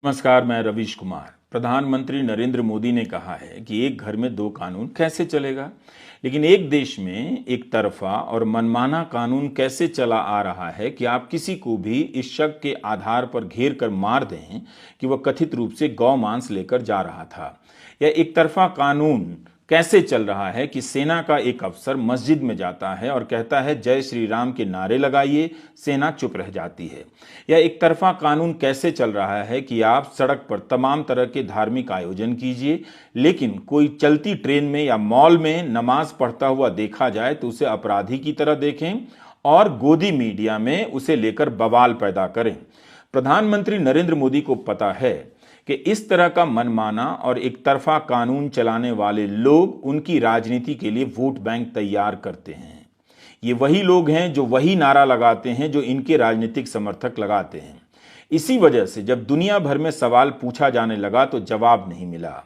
नमस्कार, मैं रवीश कुमार। प्रधानमंत्री नरेंद्र मोदी ने कहा है कि एक घर में दो कानून कैसे चलेगा, लेकिन एक देश में एक तरफा और मनमाना कानून कैसे चला आ रहा है कि आप किसी को भी इस शक के आधार पर घेर कर मार दें कि वह कथित रूप से गौ मांस लेकर जा रहा था। या एक तरफा कानून कैसे चल रहा है कि सेना का एक अफसर मस्जिद में जाता है और कहता है जय श्री राम के नारे लगाइए, सेना चुप रह जाती है। या एक तरफा कानून कैसे चल रहा है कि आप सड़क पर तमाम तरह के धार्मिक आयोजन कीजिए, लेकिन कोई चलती ट्रेन में या मॉल में नमाज पढ़ता हुआ देखा जाए तो उसे अपराधी की तरह देखें और गोदी मीडिया में उसे लेकर बवाल पैदा करें। प्रधानमंत्री नरेंद्र मोदी को पता है कि इस तरह का मनमाना और एक तरफा कानून चलाने वाले लोग उनकी राजनीति के लिए वोट बैंक तैयार करते हैं। ये वही लोग हैं जो वही नारा लगाते हैं जो इनके राजनीतिक समर्थक लगाते हैं। इसी वजह से जब दुनिया भर में सवाल पूछा जाने लगा तो जवाब नहीं मिला।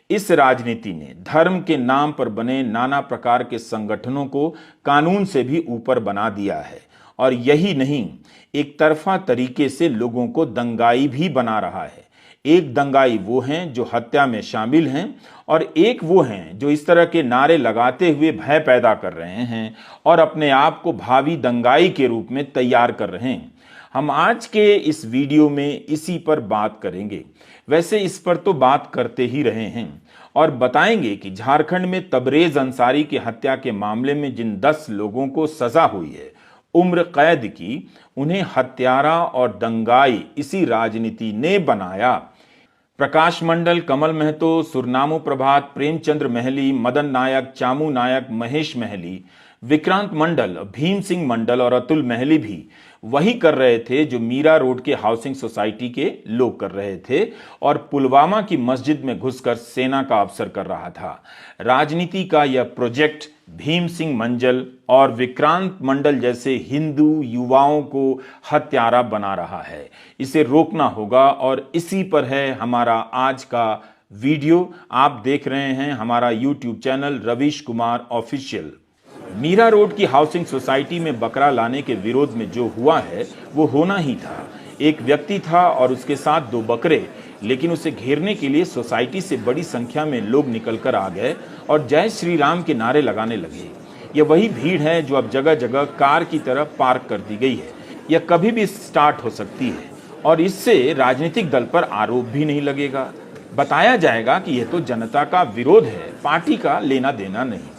इस राजनीति ने धर्म के नाम पर बने नाना प्रकार के संगठनों को कानून से भी ऊपर बना दिया है। और यही नहीं, एक तरफा तरीके से लोगों को दंगाई भी बना रहा है। एक दंगाई वो हैं जो हत्या में शामिल हैं और एक वो हैं जो इस तरह के नारे लगाते हुए भय पैदा कर रहे हैं और अपने आप को भावी दंगाई के रूप में तैयार कर रहे हैं। हम आज के इस वीडियो में इसी पर बात करेंगे। वैसे इस पर तो बात करते ही रहे हैं और बताएंगे कि झारखंड में तबरेज अंसारी की हत्या के मामले में जिन 10 लोगों को सजा हुई है उम्र कैद की, उन्हें हत्यारा और दंगाई इसी राजनीति ने बनाया। प्रकाश मंडल, कमल महतो, सुरनामू प्रभात, प्रेमचंद्र महली, मदन नायक, चामू नायक, महेश महली, विक्रांत मंडल, भीम सिंह मंडल और अतुल महली भी वही कर रहे थे जो मीरा रोड के हाउसिंग सोसाइटी के लोग कर रहे थे और पुलवामा की मस्जिद में घुसकर सेना का अफसर कर रहा था। राजनीति का यह प्रोजेक्ट भीम सिंह मंडल और विक्रांत मंडल जैसे हिंदू युवाओं को हत्यारा बना रहा है। इसे रोकना होगा और इसी पर है हमारा आज का वीडियो। आप देख रहे हैं हमारा YouTube channel Ravish Kumar official. Mira Road की हाउसिंग सोसाइटी में बकरा लाने के विरोध में जो हुआ है वो होना ही था। एक व्यक्ति था और उसके साथ 2 बकरे, लेकिन उसे घेरने के लिए सोसाइटी से बड़ी संख्या में लोग निकलकर आ गए और जय श्री राम के नारे लगाने लगे। यह वही भीड़ है जो अब जगह जगह कार की तरह पार्क कर दी गई है। यह कभी भी स्टार्ट हो सकती है और इससे राजनीतिक दल पर आरोप भी नहीं लगेगा। बताया जाएगा कि यह तो जनता का विरोध है, पार्टी का लेना देना नहीं।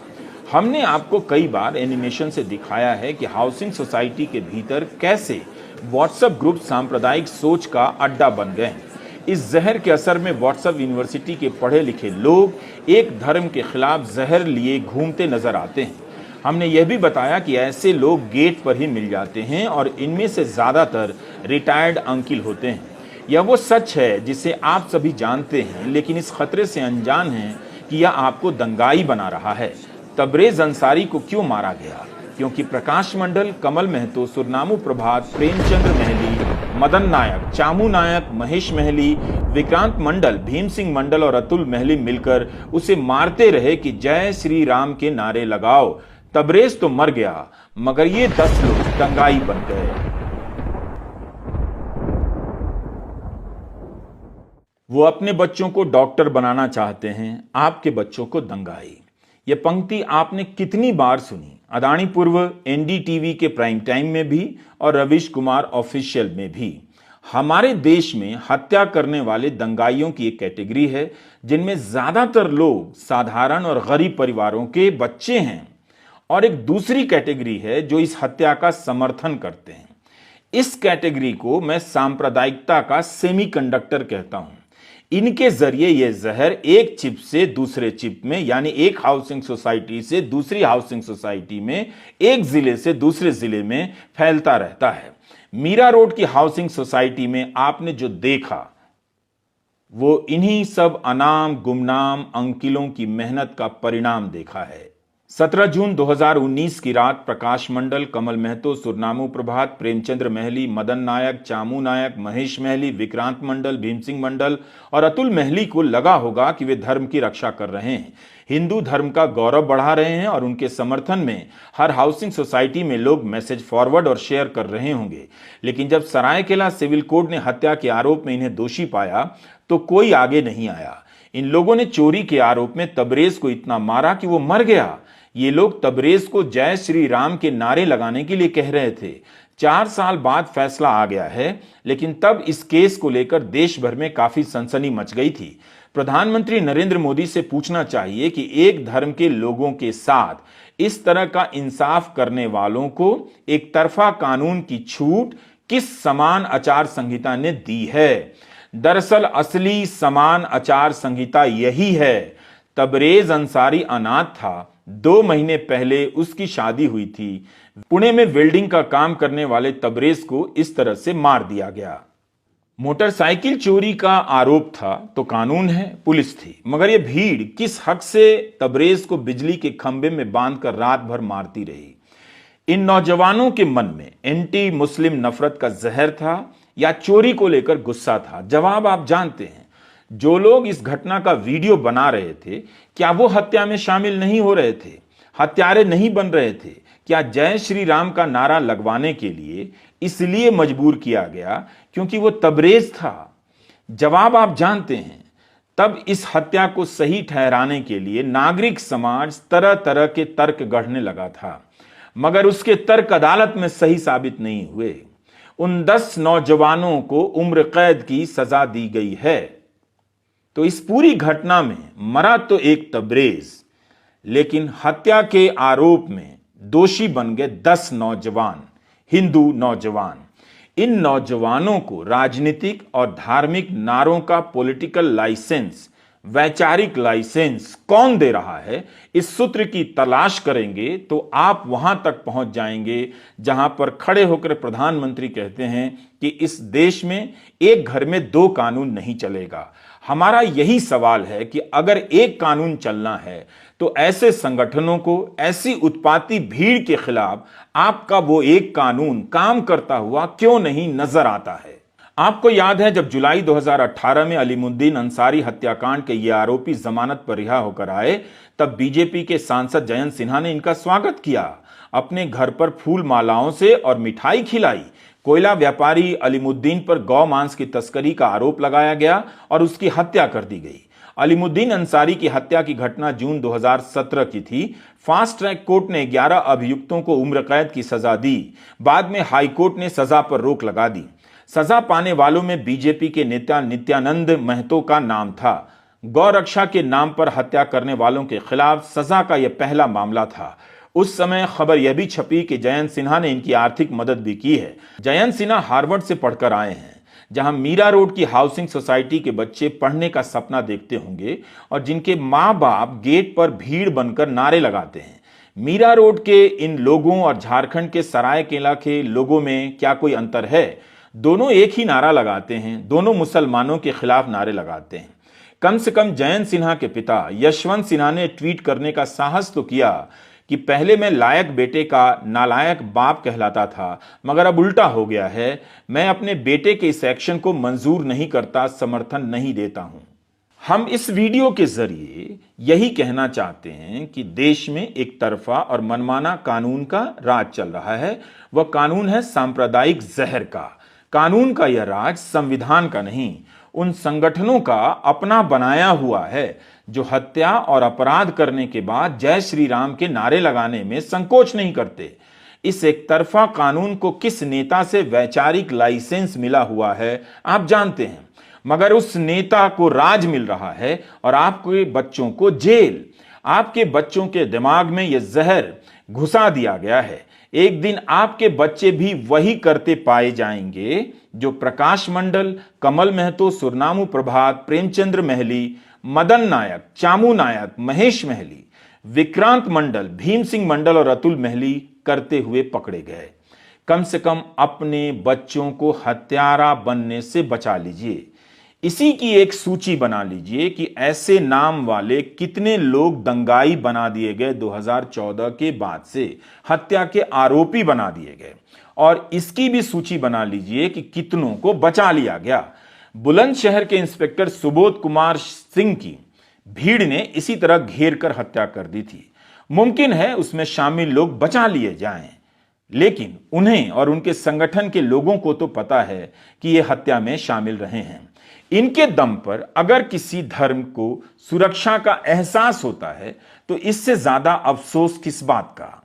हमने आपको कई बार एनिमेशन से दिखाया है कि हाउसिंग सोसाइटी के भीतर कैसे व्हाट्सएप ग्रुप सांप्रदायिक सोच का अड्डा बन गए हैं। इस जहर के असर में व्हाट्सएप यूनिवर्सिटी के पढ़े लिखे लोग एक धर्म के खिलाफ जहर लिए घूमते नजर आते हैं। हमने यह भी बताया कि ऐसे लोग गेट पर ही मिल जाते हैं और इनमें से ज्यादातर रिटायर्ड अंकिल होते हैं। यह वो सच है जिसे आप सभी जानते हैं, लेकिन इस खतरे से अनजान हैं कि यह आपको दंगाई बना रहा है। तबरेज अंसारी को क्यों मारा गया? क्योंकि प्रकाश मंडल, कमल महतो, सुरनामू प्रभात, प्रेमचंद्र महली, मदन नायक, चामू नायक, महेश महली, विक्रांत मंडल, भीम सिंह मंडल और अतुल महली मिलकर उसे मारते रहे कि जय श्री राम के नारे लगाओ। तबरेज तो मर गया, मगर ये 10 लोग दंगाई बन गए। वो अपने बच्चों को डॉक्टर बनाना चाहते हैं, आपके बच्चों को दंगाई। ये पंक्ति आपने कितनी बार सुनी? अदानी पूर्व, एनडीटीवी के प्राइम टाइम में भी और रवीश कुमार ऑफिशियल में भी। हमारे देश में हत्या करने वाले दंगाइयों की एक कैटेगरी है जिनमें ज्यादातर लोग साधारण और गरीब परिवारों के बच्चे हैं और एक दूसरी कैटेगरी है जो इस हत्या का समर्थन करते हैं। इस कैटेगरी को मैं सांप्रदायिकता का सेमीकंडक्टर कहता हूं। इनके जरिए यह जहर एक चिप से दूसरे चिप में, यानी एक हाउसिंग सोसाइटी से दूसरी हाउसिंग सोसाइटी में, एक जिले से दूसरे जिले में फैलता रहता है। मीरा रोड की हाउसिंग सोसाइटी में आपने जो देखा वो इन्हीं सब अनाम गुमनाम अंकिलों की मेहनत का परिणाम देखा है। 17 जून 2019 की रात प्रकाश मंडल, कमल महतो, सुरनामू प्रभात, प्रेमचंद्र महली, मदन नायक, चामू नायक, महेश महली, विक्रांत मंडल, भीम सिंह मंडल और अतुल महली को लगा होगा कि वे धर्म की रक्षा कर रहे हैं। हिंदू धर्म का गौरव बढ़ा रहे हैं और उनके समर्थन में हर हाउसिंग सोसाइटी में लोग मैसेज फॉरवर्ड और शेयर कर रहे होंगे। लेकिन जब सरायकेला सिविल कोर्ट ने हत्या के आरोप में इन्हें दोषी पाया तो कोई आगे नहीं आया। इन लोगों ने चोरी के आरोप में तबरेज को इतना मारा कि वो मर गया। ये लोग तबरेज को जय श्री राम के नारे लगाने के लिए कह रहे थे। 4 साल बाद फैसला आ गया है, लेकिन तब इस केस को लेकर देश भर में काफी सनसनी मच गई थी। प्रधानमंत्री नरेंद्र मोदी से पूछना चाहिए कि एक धर्म के लोगों के साथ इस तरह का इंसाफ करने वालों को एक तरफा कानून की छूट किस समान आचार संहिता ने दी है। दरअसल असली समान आचार संहिता यही है। तबरेज अंसारी अनाथ था। 2 महीने पहले उसकी शादी हुई थी। पुणे में वेल्डिंग का काम करने वाले तबरेज को इस तरह से मार दिया गया। मोटरसाइकिल चोरी का आरोप था तो कानून है, पुलिस थी, मगर यह भीड़ किस हक से तबरेज को बिजली के खंभे में बांधकर रात भर मारती रही। इन नौजवानों के मन में एंटी मुस्लिम नफरत का जहर था या चोरी को लेकर गुस्सा था? जवाब आप जानते हैं। जो लोग इस घटना का वीडियो बना रहे थे, क्या वो हत्या में शामिल नहीं हो रहे थे? हत्यारे नहीं बन रहे थे? क्या जय श्री राम का नारा लगवाने के लिए इसलिए मजबूर किया गया क्योंकि वो तबरेज था? जवाब आप जानते हैं। तब इस हत्या को सही ठहराने के लिए नागरिक समाज तरह तरह के तर्क गढ़ने लगा था, मगर उसके तर्क अदालत में सही साबित नहीं हुए। उन 10 नौजवानों को उम्र कैद की सजा दी गई है। तो इस पूरी घटना में मरा तो एक तबरेज, लेकिन हत्या के आरोप में दोषी बन गए 10 नौजवान, हिंदू नौजवान। इन नौजवानों को राजनीतिक और धार्मिक नारों का पॉलिटिकल लाइसेंस, वैचारिक लाइसेंस कौन दे रहा है, इस सूत्र की तलाश करेंगे तो आप वहां तक पहुंच जाएंगे जहां पर खड़े होकर प्रधानमंत्री कहते हैं कि इस देश में एक घर में 2 कानून नहीं चलेगा। हमारा यही सवाल है कि अगर एक कानून चलना है तो ऐसे संगठनों को, ऐसी उत्पाती भीड़ के खिलाफ आपका वो एक कानून काम करता हुआ क्यों नहीं नजर आता है? आपको याद है जब जुलाई 2018 में अलीमुद्दीन अंसारी हत्याकांड के ये आरोपी जमानत पर रिहा होकर आए, तब बीजेपी के सांसद जयंत सिन्हा ने इनका स्वागत किया। अपने घर पर फूल मालाओं से और मिठाई खिलाई। कोयला व्यापारी अलीमुद्दीन पर गौ मांस की तस्करी का आरोप लगाया गया और उसकी हत्या कर दी गई। अलीमुद्दीन अंसारी की हत्या की घटना जून 2017 की थी। फास्ट ट्रैक कोर्ट ने 11 अभियुक्तों को उम्र कैद की सजा दी। बाद में हाई कोर्ट ने सजा पर रोक लगा दी। सजा पाने वालों में बीजेपी के नेता नित्यानंद महतो का नाम था। गौ रक्षा के नाम पर हत्या करने वालों के खिलाफ सजा का यह पहला मामला था। उस समय खबर यह भी छपी कि जयंत सिन्हा ने इनकी आर्थिक मदद भी की है। जयंत सिन्हा हार्वर्ड से पढ़कर आए हैं, जहां मीरा रोड की हाउसिंग सोसाइटी के बच्चे पढ़ने का सपना देखते होंगे और जिनके माँ बाप गेट पर भीड़ बनकर नारे लगाते हैं। मीरा रोड के इन लोगों और झारखंड के सरायकेला के लोगों में क्या कोई अंतर है? दोनों एक ही नारा लगाते हैं, दोनों मुसलमानों के खिलाफ नारे लगाते हैं। कम से कम जयंत सिन्हा के पिता यशवंत सिन्हा ने ट्वीट करने का साहस तो किया कि पहले मैं लायक बेटे का नालायक बाप कहलाता था, मगर अब उल्टा हो गया है। मैं अपने बेटे के इस एक्शन को मंजूर नहीं करता, समर्थन नहीं देता हूं। हम इस वीडियो के जरिए यही कहना चाहते हैं कि देश में एक तरफा और मनमाना कानून का राज चल रहा है। वह कानून है सांप्रदायिक जहर का। कानून का यह राज संविधान का नहीं, उन संगठनों का अपना बनाया हुआ है जो हत्या और अपराध करने के बाद जय श्री राम के नारे लगाने में संकोच नहीं करते। इस एक तरफा कानून को किस नेता से वैचारिक लाइसेंस मिला हुआ है आप जानते हैं, मगर उस नेता को राज मिल रहा है और आपके बच्चों को जेल। आपके बच्चों के दिमाग में यह जहर घुसा दिया गया है। एक दिन आपके बच्चे भी वही करते पाए जाएंगे जो प्रकाश मंडल, कमल महतो, सुरनामू प्रभात, प्रेमचंद्र महली, मदन नायक, चामू नायक, महेश महली, विक्रांत मंडल, भीम सिंह मंडल और अतुल महली करते हुए पकड़े गए। कम से कम अपने बच्चों को हत्यारा बनने से बचा लीजिए। इसी की एक सूची बना लीजिए कि ऐसे नाम वाले कितने लोग दंगाई बना दिए गए 2014 के बाद से, हत्या के आरोपी बना दिए गए, और इसकी भी सूची बना लीजिए कि कितनों को बचा लिया गया। बुलंदशहर के इंस्पेक्टर सुबोध कुमार सिंह की भीड़ ने इसी तरह घेर कर हत्या कर दी थी। मुमकिन है उसमें शामिल लोग बचा लिए जाएं, लेकिन उन्हें और उनके संगठन के लोगों को तो पता है कि ये हत्या में शामिल रहे हैं। इनके दम पर अगर किसी धर्म को सुरक्षा का एहसास होता है तो इससे ज्यादा अफसोस किस बात का।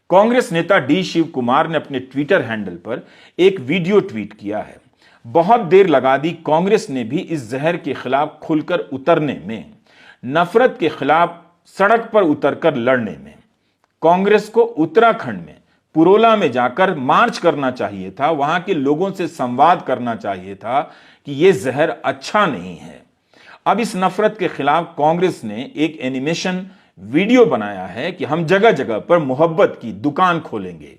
कांग्रेस नेता डी शिव कुमार ने अपने ट्विटर हैंडल पर एक वीडियो ट्वीट किया है। बहुत देर लगा दी कांग्रेस ने भी इस जहर के खिलाफ खुलकर उतरने में, नफरत के खिलाफ सड़क पर उतरकर लड़ने में। कांग्रेस को उत्तराखंड में पुरोला में जाकर मार्च करना चाहिए था, वहां के लोगों से संवाद करना चाहिए था कि यह जहर अच्छा नहीं है। अब इस नफरत के खिलाफ कांग्रेस ने एक एनिमेशन वीडियो बनाया है कि हम जगह जगह पर मोहब्बत की दुकान खोलेंगे।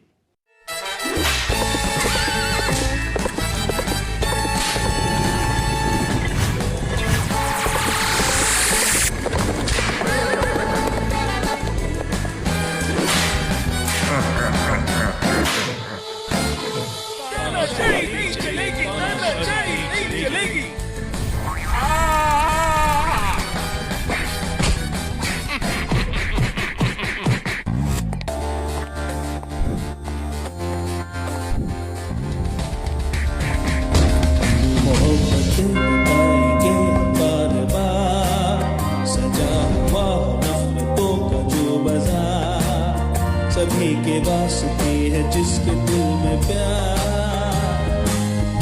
सभी के वास्ते है जिसके दिल में प्यार,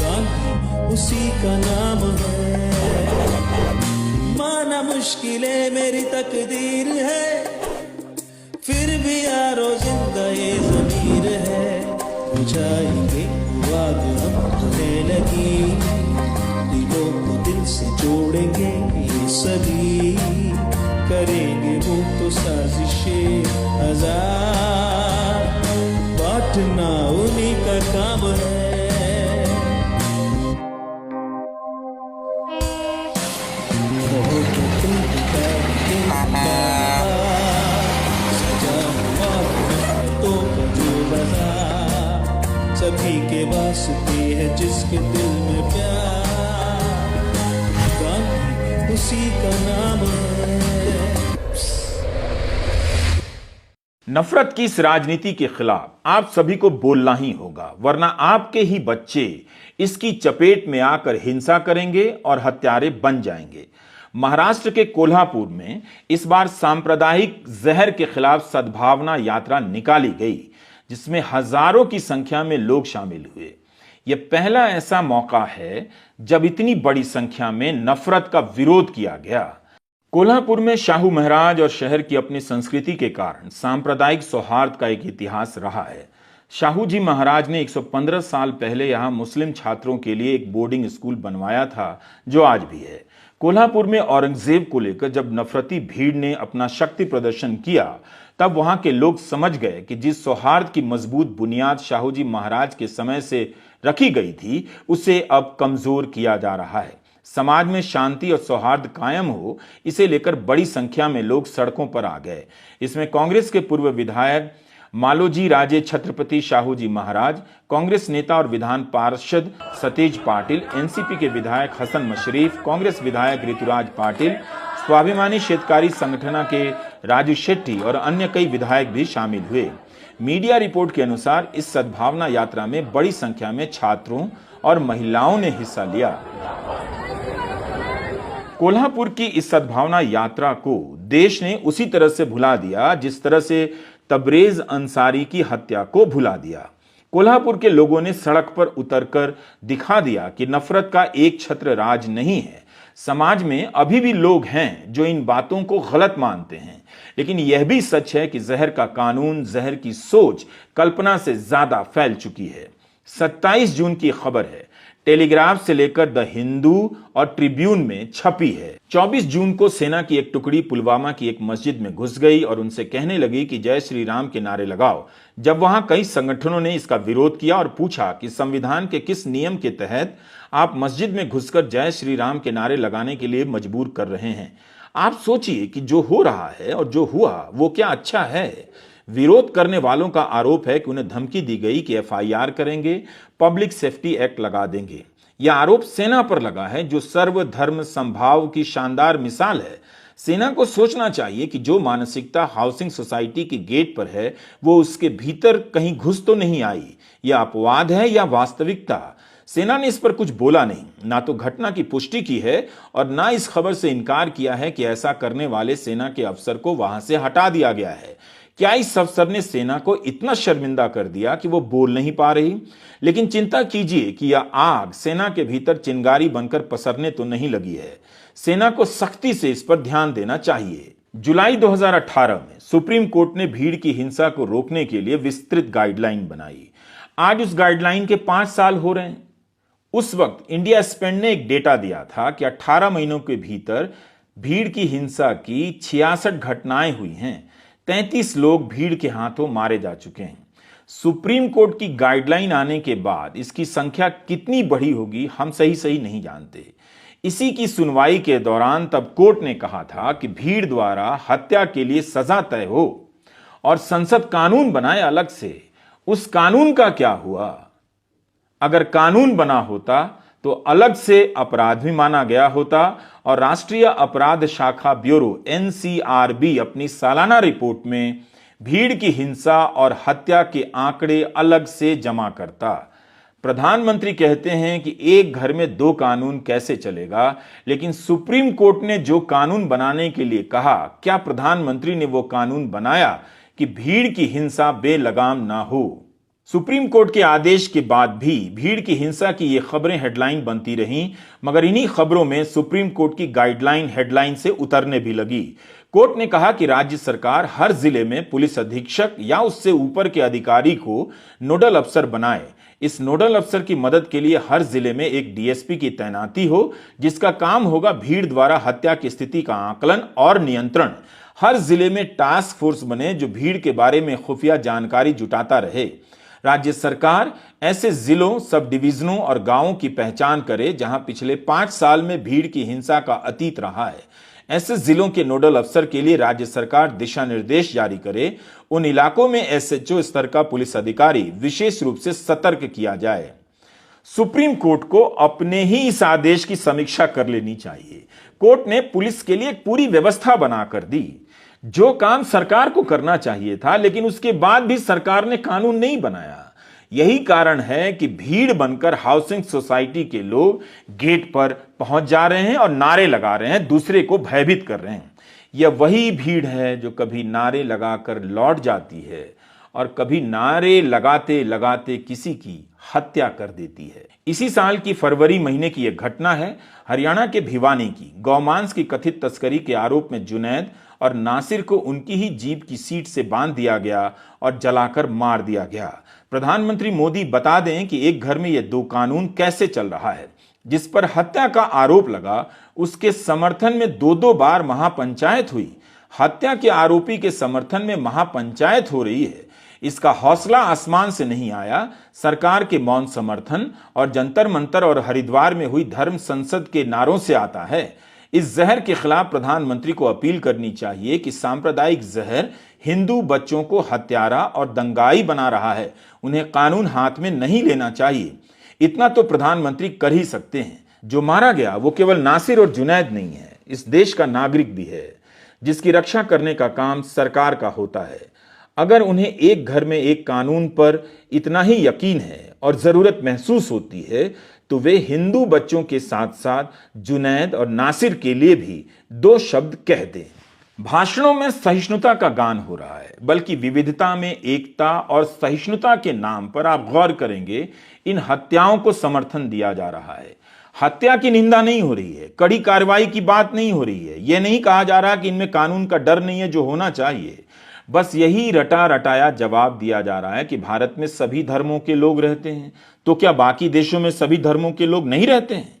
गांधी उसी का नाम है। माना मुश्किलें मेरी तकदीर है, फिर भी यारो जिंदा ये ज़मीर है। बुझाएंगे आग हम हमें लगी, दिलों को दिल से जोड़ेंगे ये सभी, करेंगे वो तो साजिशें हजार, बांटना उन्हीं का काम है। सजा हुआ तो जो बाजार, सभी के वास्ते है जिसके दिल में प्यार, गांधी उसी का नाम है। नफरत की इस राजनीति के खिलाफ आप सभी को बोलना ही होगा, वरना आपके ही बच्चे इसकी चपेट में आकर हिंसा करेंगे और हत्यारे बन जाएंगे। महाराष्ट्र के कोल्हापुर में इस बार सांप्रदायिक जहर के खिलाफ सद्भावना यात्रा निकाली गई, जिसमें हजारों की संख्या में लोग शामिल हुए। यह पहला ऐसा मौका है जब इतनी बड़ी संख्या में नफरत का विरोध किया गया। कोल्हापुर में शाहू महाराज और शहर की अपनी संस्कृति के कारण सांप्रदायिक सौहार्द का एक इतिहास रहा है। शाहू जी महाराज ने 115 साल पहले यहां मुस्लिम छात्रों के लिए एक बोर्डिंग स्कूल बनवाया था, जो आज भी है। कोल्हापुर में औरंगजेब को लेकर जब नफरती भीड़ ने अपना शक्ति प्रदर्शन किया, तब वहां के लोग समझ गए कि जिस सौहार्द की मजबूत बुनियाद शाहू जी महाराज के समय से रखी गई थी, उसे अब कमजोर किया जा रहा है। समाज में शांति और सौहार्द कायम हो, इसे लेकर बड़ी संख्या में लोग सड़कों पर आ गए। इसमें कांग्रेस के पूर्व विधायक मालोजी राजे छत्रपति शाहू जी महाराज, कांग्रेस नेता और विधान पार्षद सतेज पाटिल, एनसीपी के विधायक हसन मशरीफ, कांग्रेस विधायक ऋतुराज पाटिल, स्वाभिमानी शेतकारी संगठन के राजू शेट्टी और अन्य कई विधायक भी शामिल हुए। मीडिया रिपोर्ट के अनुसार इस सद्भावना यात्रा में बड़ी संख्या में छात्रों और महिलाओं ने हिस्सा लिया। कोल्हापुर की इस सद्भावना यात्रा को देश ने उसी तरह से भुला दिया जिस तरह से तबरेज अंसारी की हत्या को भुला दिया। कोल्हापुर के लोगों ने सड़क पर उतरकर दिखा दिया कि नफरत का एक छत्र राज नहीं है। समाज में अभी भी लोग हैं जो इन बातों को गलत मानते हैं, लेकिन यह भी सच है कि जहर का कानून, जहर की सोच कल्पना से ज्यादा फैल चुकी है। 27 जून की खबर है, टेलीग्राफ से लेकर द हिंदू और ट्रिब्यून में छपी है। 24 जून को सेना की एक टुकड़ी पुलवामा की एक मस्जिद में घुस गई और उनसे कहने लगी कि जय श्री राम के नारे लगाओ। जब वहां कई संगठनों ने इसका विरोध किया और पूछा कि संविधान के किस नियम के तहत आप मस्जिद में घुसकर जय श्री राम के नारे लगाने के लिए मजबूर कर रहे हैं। आप सोचिए कि जो हो रहा है और जो हुआ वो क्या अच्छा है। विरोध करने वालों का आरोप है कि उन्हें धमकी दी गई कि एफआईआर करेंगे, पब्लिक सेफ्टी एक्ट लगा देंगे। यह आरोप सेना पर लगा है, जो सर्वधर्म समभाव की शानदार मिसाल है। सेना को सोचना चाहिए कि जो मानसिकता हाउसिंग सोसाइटी के गेट पर है वो उसके भीतर कहीं घुस तो नहीं आई। यह अपवाद है या वास्तविकता। सेना ने इस पर कुछ बोला नहीं, ना तो घटना की पुष्टि की है और ना इस खबर से इनकार किया है कि ऐसा करने वाले सेना के अफसर को वहां से हटा दिया गया है। क्या इस अफसर ने सेना को इतना शर्मिंदा कर दिया कि वो बोल नहीं पा रही? लेकिन चिंता कीजिए कि यह आग सेना के भीतर चिंगारी बनकर पसरने तो नहीं लगी है। सेना को सख्ती से इस पर ध्यान देना चाहिए। जुलाई 2018 में सुप्रीम कोर्ट ने भीड़ की हिंसा को रोकने के लिए विस्तृत गाइडलाइन बनाई। आज उस गाइडलाइन के 5 साल हो रहे हैं। उस वक्त इंडिया स्पेंड ने एक डेटा दिया था कि 18 महीनों के भीतर भीड़ की हिंसा की 66 घटनाएं हुई हैं। 33 लोग भीड़ के हाथों मारे जा चुके हैं। सुप्रीम कोर्ट की गाइडलाइन आने के बाद इसकी संख्या कितनी बढ़ी होगी हम सही नहीं जानते। इसी की सुनवाई के दौरान तब कोर्ट ने कहा था कि भीड़ द्वारा हत्या के लिए सजा तय हो और संसद कानून बनाए अलग से। उस कानून का क्या हुआ? अगर कानून बना होता तो अलग से अपराध भी माना गया होता और राष्ट्रीय अपराध शाखा ब्यूरो NCRB अपनी सालाना रिपोर्ट में भीड़ की हिंसा और हत्या के आंकड़े अलग से जमा करता। प्रधानमंत्री कहते हैं कि एक घर में 2 कानून कैसे चलेगा, लेकिन सुप्रीम कोर्ट ने जो कानून बनाने के लिए कहा, क्या प्रधानमंत्री ने वो कानून बनाया कि भीड़ की हिंसा बेलगाम ना हो? सुप्रीम कोर्ट के आदेश के बाद भी भीड़ की हिंसा की ये खबरें हेडलाइन बनती रहीं, मगर इन्हीं खबरों में सुप्रीम कोर्ट की गाइडलाइन हेडलाइन से उतरने भी लगी। कोर्ट ने कहा कि राज्य सरकार हर जिले में पुलिस अधीक्षक या उससे ऊपर के अधिकारी को नोडल अफसर बनाए। इस नोडल अफसर की मदद के लिए हर जिले में एक DSP की तैनाती हो, जिसका काम होगा भीड़ द्वारा हत्या की स्थिति का आकलन और नियंत्रण। हर जिले में टास्क फोर्स बने जो भीड़ के बारे में खुफिया जानकारी जुटाता रहे। राज्य सरकार ऐसे जिलों, सब डिवीजनों और गांवों की पहचान करे जहां पिछले 5 साल में भीड़ की हिंसा का अतीत रहा है। ऐसे जिलों के नोडल अफसर के लिए राज्य सरकार दिशा निर्देश जारी करे। उन इलाकों में SHO स्तर का पुलिस अधिकारी विशेष रूप से सतर्क किया जाए। सुप्रीम कोर्ट को अपने ही इस आदेश की समीक्षा कर लेनी चाहिए। कोर्ट ने पुलिस के लिए एक पूरी व्यवस्था बनाकर दी, जो काम सरकार को करना चाहिए था, लेकिन उसके बाद भी सरकार ने कानून नहीं बनाया। यही कारण है कि भीड़ बनकर हाउसिंग सोसाइटी के लोग गेट पर पहुंच जा रहे हैं और नारे लगा रहे हैं, दूसरे को भयभीत कर रहे हैं। यह वही भीड़ है जो कभी नारे लगाकर लौट जाती है और कभी नारे लगाते लगाते किसी की हत्या कर देती है। इसी साल की फरवरी महीने की यह घटना है, हरियाणा के भिवानी की। गौमांस की कथित तस्करी के आरोप में जुनैद और नासिर को उनकी ही जीप की सीट से बांध दिया गया और जलाकर मार दिया गया। प्रधानमंत्री मोदी बता दें कि एक घर में ये 2 कानून कैसे चल रहा है। जिस पर हत्या का आरोप लगा उसके समर्थन में 2 बार महापंचायत हुई। हत्या के आरोपी के समर्थन में महापंचायत हो रही है। इसका हौसला आसमान से नहीं आया, सरकार के मौन समर्थन और जंतर मंतर और हरिद्वार में हुई धर्म संसद के नारों से आता है। इस जहर के खिलाफ प्रधानमंत्री को अपील करनी चाहिए कि सांप्रदायिक जहर हिंदू बच्चों को हत्यारा और दंगाई बना रहा है। उन्हें कानून हाथ में नहीं लेना चाहिए। इतना तो प्रधानमंत्री कर ही सकते हैं। जो मारा गया वो केवल नासिर और जुनैद नहीं है, इस देश का नागरिक भी है, जिसकी रक्षा करने का काम सरकार का होता है। अगर उन्हें एक घर में एक कानून पर इतना ही यकीन है और जरूरत महसूस होती है तो वे हिंदू बच्चों के साथ साथ जुनैद और नासिर के लिए भी 2 शब्द कह दें। भाषणों में सहिष्णुता का गान हो रहा है, बल्कि विविधता में एकता और सहिष्णुता के नाम पर आप गौर करेंगे इन हत्याओं को समर्थन दिया जा रहा है। हत्या की निंदा नहीं हो रही है, कड़ी कार्रवाई की बात नहीं हो रही है। यह नहीं कहा जा रहा कि इनमें कानून का डर नहीं है जो होना चाहिए। बस यही रटा रटाया जवाब दिया जा रहा है कि भारत में सभी धर्मों के लोग रहते हैं, तो क्या बाकी देशों में सभी धर्मों के लोग नहीं रहते हैं?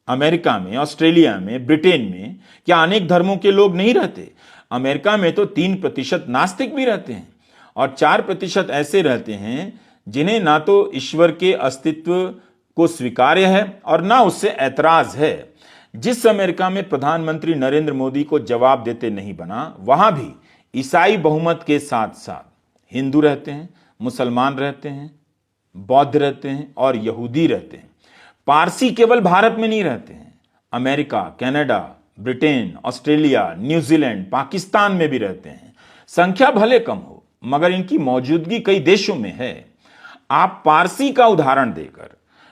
अमेरिका में, ऑस्ट्रेलिया में, ब्रिटेन में क्या अनेक धर्मों के लोग नहीं रहते? अमेरिका में तो 3% नास्तिक भी रहते हैं और 4% ऐसे रहते हैं जिन्हें ना तो ईश्वर के अस्तित्व को स्वीकार्य है और ना उससे ऐतराज है। जिस अमेरिका में प्रधानमंत्री नरेंद्र मोदी को जवाब देते नहीं बना, वहां भी ईसाई बहुमत के साथ साथ हिंदू रहते हैं, मुसलमान रहते हैं, बौद्ध रहते हैं और यहूदी रहते हैं। पारसी केवल भारत में नहीं रहते हैं। America, Canada, Britain, Australia, New Zealand, Pakistan में भी रहते हैं। संख्या भले कम हो, मगर इनकी मौजूदगी कई देशों में है। आप पारसी का उदाहरण देकर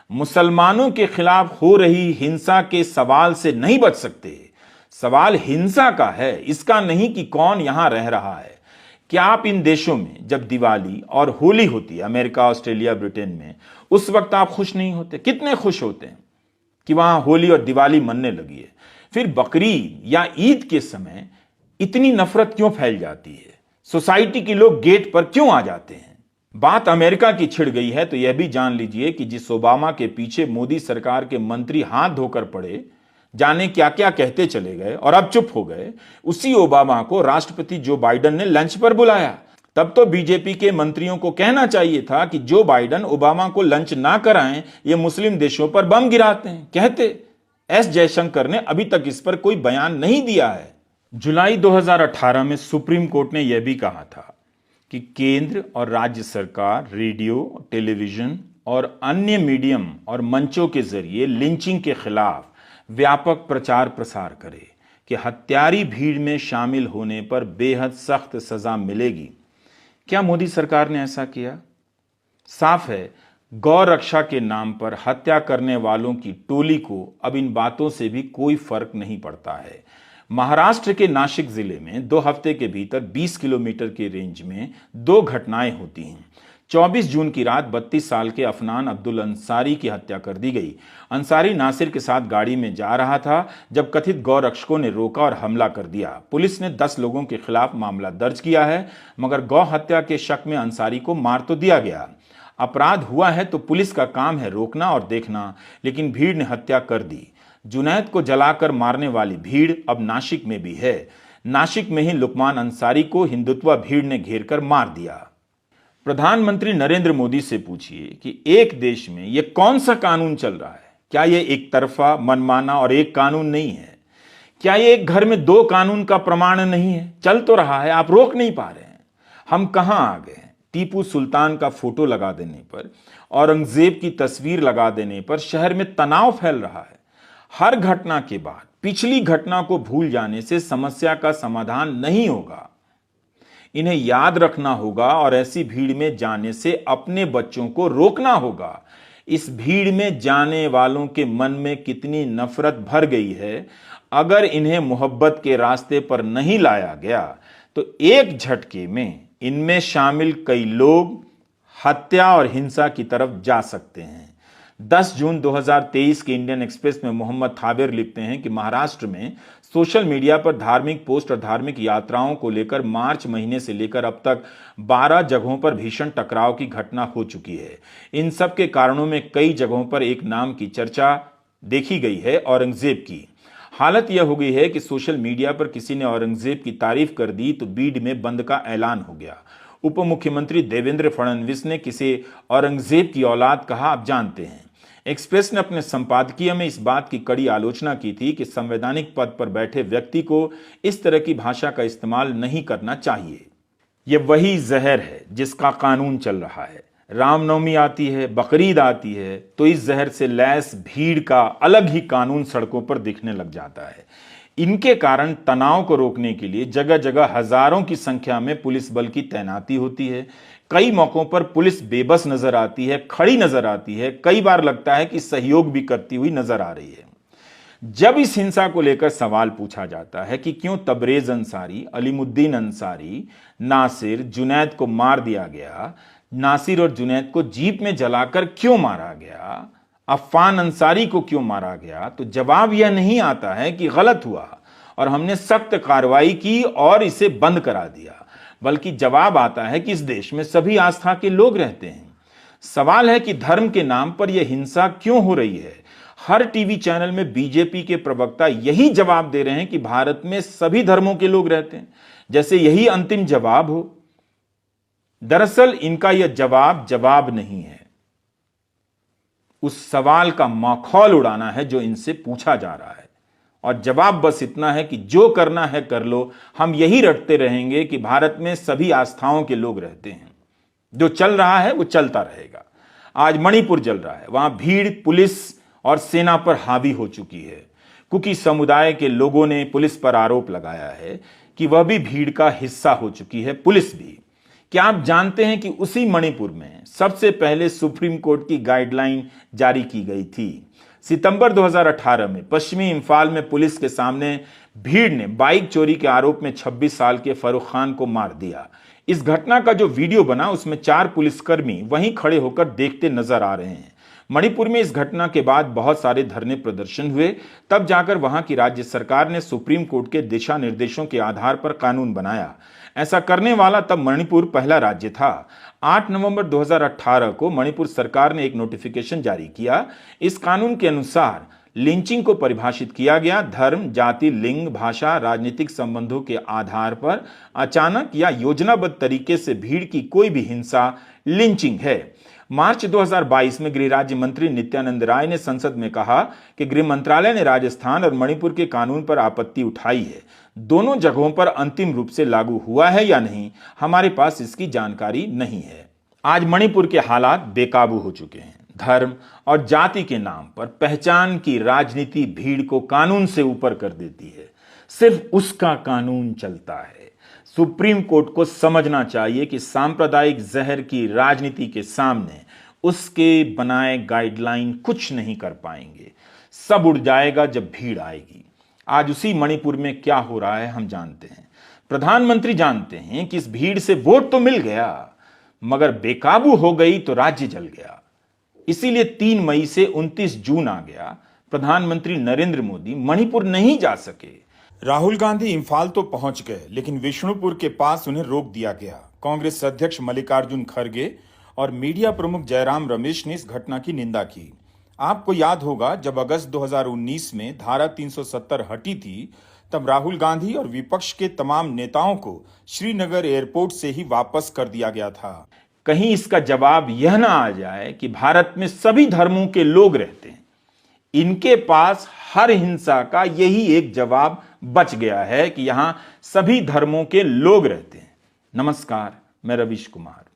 मुसलमानों के खिलाफ हो रही हिंसा के सवाल से नहीं बच सकते। सवाल हिंसा का है, इसका नहीं कि कौन यहां रह रहा है। क्या आप इन देशों में जब दिवाली और होली होती है, अमेरिका, ऑस्ट्रेलिया, ब्रिटेन में, उस वक्त आप खुश नहीं होते? कितने खुश होते हैं कि वहां होली और दिवाली मनने लगी है। फिर बकरीद या ईद के समय इतनी नफरत क्यों फैल जाती है? सोसाइटी के लोग गेट पर क्यों आ जाते हैं? बात अमेरिका की छिड़ गई है तो यह भी जान लीजिए कि जिस ओबामा के पीछे मोदी सरकार के मंत्री हाथ धोकर पड़े, जाने क्या क्या कहते चले गए और अब चुप हो गए, उसी ओबामा को राष्ट्रपति जो बाइडेन ने लंच पर बुलाया। तब तो बीजेपी के मंत्रियों को कहना चाहिए था कि जो बाइडेन ओबामा को लंच ना कराएं, ये मुस्लिम देशों पर बम गिराते हैं। कहते एस जयशंकर ने अभी तक इस पर कोई बयान नहीं दिया है। जुलाई 2018 में सुप्रीम कोर्ट ने यह भी कहा था कि केंद्र और राज्य सरकार रेडियो, टेलीविजन और अन्य मीडियम और मंचों के जरिए लिंचिंग के खिलाफ व्यापक प्रचार प्रसार करे कि हत्यारी भीड़ में शामिल होने पर बेहद सख्त सजा मिलेगी। क्या मोदी सरकार ने ऐसा किया? साफ है, गौ रक्षा के नाम पर हत्या करने वालों की टोली को अब इन बातों से भी कोई फर्क नहीं पड़ता है। महाराष्ट्र के नासिक जिले में 2 हफ्ते के भीतर 20 किलोमीटर के रेंज में 2 घटनाएं होती हैं। 24 जून की रात 32 साल के अफनान अब्दुल अंसारी की हत्या कर दी गई। अंसारी नासिर के साथ गाड़ी में जा रहा था जब कथित गौ रक्षकों ने रोका और हमला कर दिया। पुलिस ने 10 लोगों के खिलाफ मामला दर्ज किया है, मगर गौ हत्या के शक में अंसारी को मार तो दिया गया। अपराध हुआ है तो पुलिस का काम है रोकना और देखना, लेकिन भीड़ ने हत्या कर दी। जुनैद को जलाकर मारने वाली भीड़ अब नासिक में भी है। नासिक में ही लुकमान अंसारी को हिंदुत्व भीड़ ने घेर कर मार दिया। प्रधानमंत्री नरेंद्र मोदी से पूछिए कि एक देश में यह कौन सा कानून चल रहा है? क्या यह एक तरफा, मनमाना और एक कानून नहीं है? क्या यह एक घर में 2 कानून का प्रमाण नहीं है? चल तो रहा है, आप रोक नहीं पा रहे हैं। हम कहां आ गए? टीपू सुल्तान का फोटो लगा देने पर, औरंगजेब की तस्वीर लगा देने पर शहर में तनाव फैल रहा है। हर घटना के बाद पिछली घटना को भूल जाने से समस्या का समाधान नहीं होगा। इन्हें याद रखना होगा और ऐसी भीड़ में जाने से अपने बच्चों को रोकना होगा। इस भीड़ में जाने वालों के मन में कितनी नफरत भर गई है, अगर इन्हें मोहब्बत के रास्ते पर नहीं लाया गया तो एक झटके में इनमें शामिल कई लोग हत्या और हिंसा की तरफ जा सकते हैं। 10 जून 2023 के इंडियन एक्सप्रेस में मोहम्मद थाबिर लिखते हैं कि महाराष्ट्र में सोशल मीडिया पर धार्मिक पोस्ट और धार्मिक यात्राओं को लेकर मार्च महीने से लेकर अब तक 12 जगहों पर भीषण टकराव की घटना हो चुकी है। इन सब के कारणों में कई जगहों पर एक नाम की चर्चा देखी गई है, औरंगजेब की। हालत यह हो गई है कि सोशल मीडिया पर किसी ने औरंगजेब की तारीफ कर दी तो बीड में बंद का ऐलान हो गया। उप मुख्यमंत्री देवेंद्र फडणवीस ने किसे औरंगजेब की औलाद कहा, आप जानते हैं। एक्सप्रेस ने अपने संपादकीय में इस बात की कड़ी आलोचना की थी कि संवैधानिक पद पर बैठे व्यक्ति को इस तरह की भाषा का इस्तेमाल नहीं करना चाहिए। यह वही जहर है जिसका कानून चल रहा है। रामनवमी आती है, बकरीद आती है, तो इस जहर से लैस भीड़ का अलग ही कानून सड़कों पर दिखने लग जाता है। इनके कारण तनाव को रोकने के लिए जगह जगह हजारों की संख्या में पुलिस बल की तैनाती होती है। कई मौकों पर पुलिस बेबस नजर आती है, खड़ी नजर आती है, कई बार लगता है कि सहयोग भी करती हुई नजर आ रही है। जब इस हिंसा को लेकर सवाल पूछा जाता है कि क्यों तबरेज अंसारी, अलीमुद्दीन अंसारी, नासिर, जुनैद को मार दिया गया, नासिर और जुनैद को जीप में जलाकर क्यों मारा गया, अफान अंसारी को क्यों मारा गया, तो जवाब यह नहीं आता है कि गलत हुआ और हमने सख्त कार्रवाई की और इसे बंद करा दिया, बल्कि जवाब आता है कि इस देश में सभी आस्था के लोग रहते हैं। सवाल है कि धर्म के नाम पर यह हिंसा क्यों हो रही है। हर टीवी चैनल में बीजेपी के प्रवक्ता यही जवाब दे रहे हैं कि भारत में सभी धर्मों के लोग रहते हैं, जैसे यही अंतिम जवाब हो। दरअसल इनका यह जवाब नहीं है, उस सवाल का मखौल उड़ाना है जो इनसे पूछा जा रहा है। और जवाब बस इतना है कि जो करना है कर लो, हम यही रटते रहेंगे कि भारत में सभी आस्थाओं के लोग रहते हैं। जो चल रहा है वो चलता रहेगा। आज मणिपुर जल रहा है, वहां भीड़ पुलिस और सेना पर हावी हो चुकी है। कुकी समुदाय के लोगों ने पुलिस पर आरोप लगाया है कि वह भी भीड़ का हिस्सा हो चुकी है, पुलिस भी। क्या आप जानते हैं कि उसी मणिपुर में सबसे पहले सुप्रीम कोर्ट की गाइडलाइन जारी की गई थी? सितंबर 2018 में पश्चिमी इंफाल में पुलिस के सामने भीड़ ने बाइक चोरी के आरोप में 26 साल के फरूख खान को मार दिया। इस घटना का जो वीडियो बना उसमें 4 पुलिसकर्मी वहीं खड़े होकर देखते नजर आ रहे हैं। मणिपुर में इस घटना के बाद बहुत सारे धरने प्रदर्शन हुए, तब जाकर वहां की राज्य सरकार ने सुप्रीम कोर्ट के दिशा निर्देशों के आधार पर कानून बनाया। ऐसा करने वाला तब मणिपुर पहला राज्य था। 8 नवंबर 2018 को मणिपुर सरकार ने एक नोटिफिकेशन जारी किया। इस कानून के अनुसार लिंचिंग को परिभाषित किया गया। धर्म, जाति, लिंग, भाषा, राजनीतिक संबंधों के आधार पर अचानक या योजनाबद्ध तरीके से भीड़ की कोई भी हिंसा लिंचिंग है। मार्च 2022 में गृह राज्य मंत्री नित्यानंद राय ने संसद में कहा कि गृह मंत्रालय ने राजस्थान और मणिपुर के कानून पर आपत्ति उठाई है। दोनों जगहों पर अंतिम रूप से लागू हुआ है या नहीं, हमारे पास इसकी जानकारी नहीं है। आज मणिपुर के हालात बेकाबू हो चुके हैं। धर्म और जाति के नाम पर पहचान की राजनीति भीड़ को कानून से ऊपर कर देती है। सिर्फ उसका कानून चलता है। सुप्रीम कोर्ट को समझना चाहिए कि सांप्रदायिक जहर की राजनीति के सामने उसके बनाए गाइडलाइन कुछ नहीं कर पाएंगे। सब उड़ जाएगा जब भीड़ आएगी। आज उसी मणिपुर में क्या हो रहा है हम जानते हैं। प्रधानमंत्री जानते हैं कि इस भीड़ से वोट तो मिल गया, मगर बेकाबू हो गई तो राज्य जल गया। इसीलिए 3 मई से 29 जून आ गया। प्रधानमंत्री नरेंद्र मोदी मणिपुर नहीं जा सके। राहुल गांधी इंफाल तो पहुंच गए, लेकिन विष्णुपुर के पास उन्हें रोक दिया गया। कांग्रेस अध्यक्ष मल्लिकार्जुन खड़गे और मीडिया प्रमुख जयराम रमेश ने इस घटना की निंदा की। आपको याद होगा, जब अगस्त 2019 में धारा 370 हटी थी, तब राहुल गांधी और विपक्ष के तमाम नेताओं को श्रीनगर एयरपोर्ट से ही वापस कर दिया गया था। कहीं इसका जवाब यह ना आ जाए कि भारत में सभी धर्मों के लोग रहते हैं। इनके पास हर हिंसा का यही एक जवाब बच गया है कि यहां सभी धर्मों के लोग रहते हैं। नमस्कार, मैं रवीश कुमार।